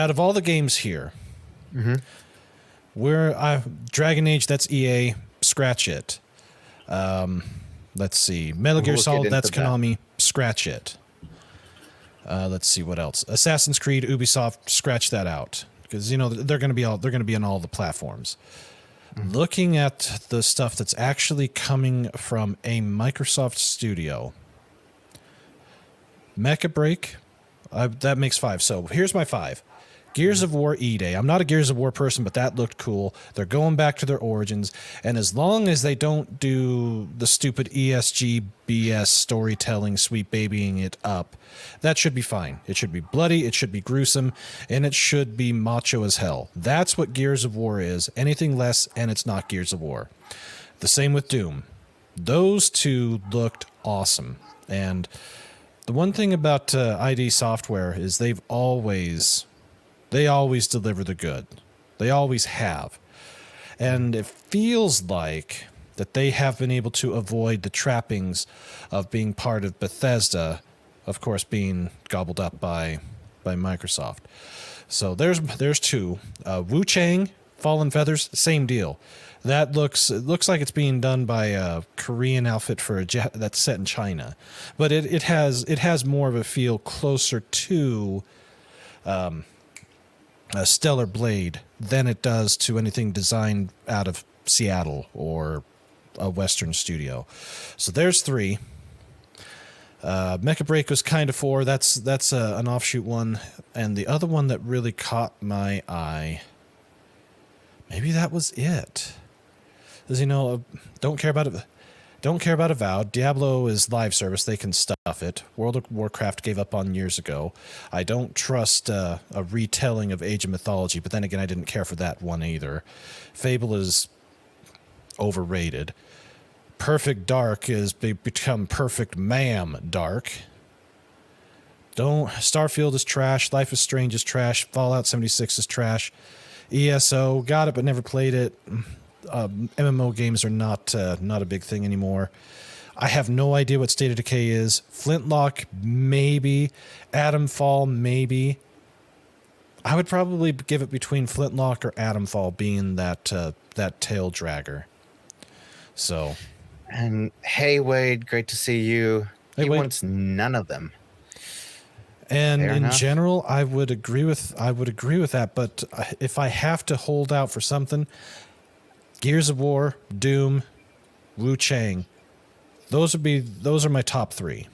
out of all the games here, Mm-hmm. Dragon Age, that's EA, scratch it. Let's see, Metal Gear We'll Solid, get that's into that. Konami, scratch it. Let's see what else. Assassin's Creed, Ubisoft, scratch that out because they're going to be on all the platforms. Looking at the stuff that's actually coming from a Microsoft studio, Mecha Break, that makes 5. So here's my 5. Gears of War E-Day. I'm not a Gears of War person, but that looked cool. They're going back to their origins. And as long as they don't do the stupid ESG BS storytelling, sweet babying it up, that should be fine. It should be bloody, it should be gruesome, and it should be macho as hell. That's what Gears of War is. Anything less, and it's not Gears of War. The same with Doom. Those two looked awesome. And the one thing about ID Software is they always deliver the good. They always have. And it feels like that they have been able to avoid the trappings of being part of Bethesda, of course being gobbled up by Microsoft. So there's 2. Wu Chang, Fallen Feathers, same deal. That looks like it's being done by a Korean outfit that's set in China. But it has more of a feel closer to a Stellar Blade than it does to anything designed out of Seattle or a Western studio. So there's 3. Mecha Break was kind of 4. That's an offshoot one. And the other one that really caught my eye, maybe that was it. Because, don't care about it. Don't care about Avowed. Diablo is live service. They can stuff it. World of Warcraft gave up on years ago. I don't trust a retelling of Age of Mythology, but then again, I didn't care for that one either. Fable is overrated. Perfect Dark is become Perfect Ma'am Dark. Starfield is trash. Life is Strange is trash. Fallout 76 is trash. ESO, got it, but never played it. MMO games are not a big thing anymore. I have no idea what State of Decay is. Flintlock, maybe. Atomfall, maybe. I would probably give it between Flintlock or Atomfall, being that tail dragger. So. And hey, Wade, great to see you. Hey, he Wade. wants none of them. And Fair in enough. general, I would agree with that. But if I have to hold out for something, Gears of War, Doom, Wu Chang, those are my top 3.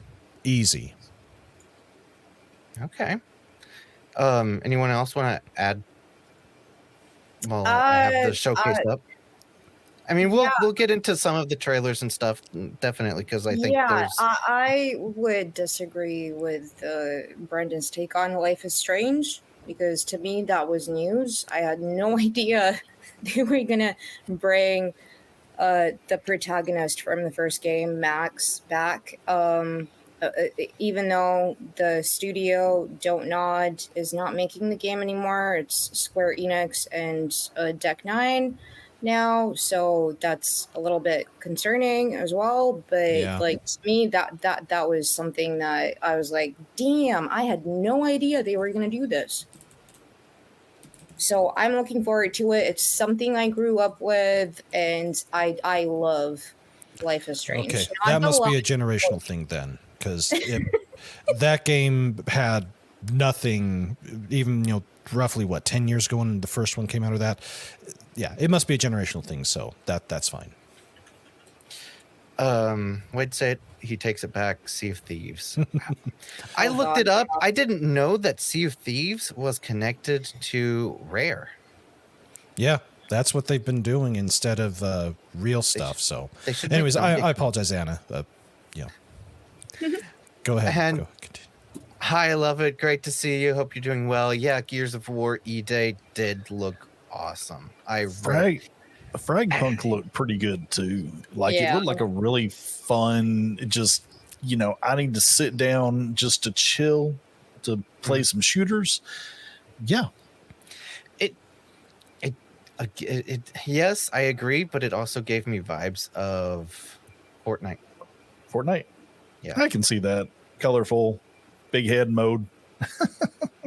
Easy. Okay. Anyone else want to add? Well, I have the showcase up. I mean, we'll get into some of the trailers and stuff, definitely, because I think there's. I would disagree with Brendan's take on Life is Strange, because to me that was news. I had no idea they were gonna bring the protagonist from the first game, Max, back. Even though the studio Don't Nod is not making the game anymore, it's Square Enix and Deck 9 now, so that's a little bit concerning as well. But Yeah. like, to me, that was something that I was like, damn, I had no idea they were gonna do this. So I'm looking forward to it. It's something I grew up with, and I love Life is Strange. Okay, Not that the must be a love- generational thing then, because that game had nothing, even roughly 10 years ago when the first one came out of that. Yeah, it must be a generational thing, so that's fine. Wade said he takes it back. Sea of Thieves. I Oh, looked God. it up. I didn't know that Sea of Thieves was connected to Rare. Yeah, that's what they've been doing instead of real stuff. So, They should anyways, make them. I apologize, Anna. Go ahead. And- Go, continue. Hi, I love it. Great to see you. Hope you're doing well. Yeah, Gears of War E-Day did look awesome. Fragpunk looked pretty good too. Like it Yeah. looked like a really fun, just I need to sit down just to chill, to play some shooters. Yeah. Yes, I agree, but it also gave me vibes of Fortnite. Fortnite. Yeah. I can see that. Colorful, big head mode.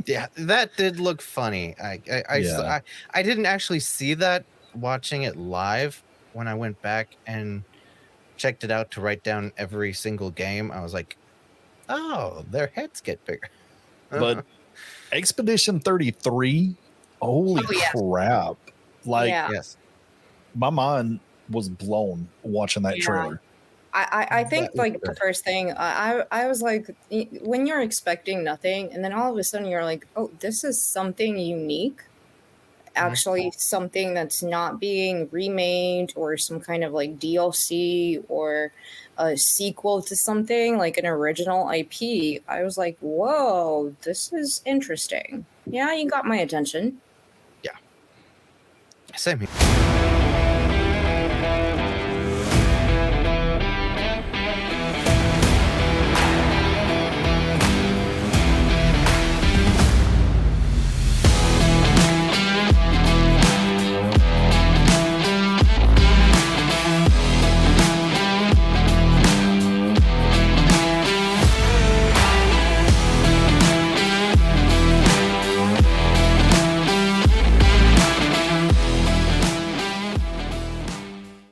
Yeah, that did look funny. I didn't actually see that watching it live. When I went back and checked it out to write down every single game, I was like, oh, their heads get bigger. But Expedition 33, holy crap. Like, yes, my mind was blown watching that trailer. I think like the first thing I was like, when you're expecting nothing and then all of a sudden you're like, oh, this is something unique, actually something that's not being remade or some kind of like DLC or a sequel to something like an original IP. I was like, whoa, this is interesting. Yeah, you got my attention. same here.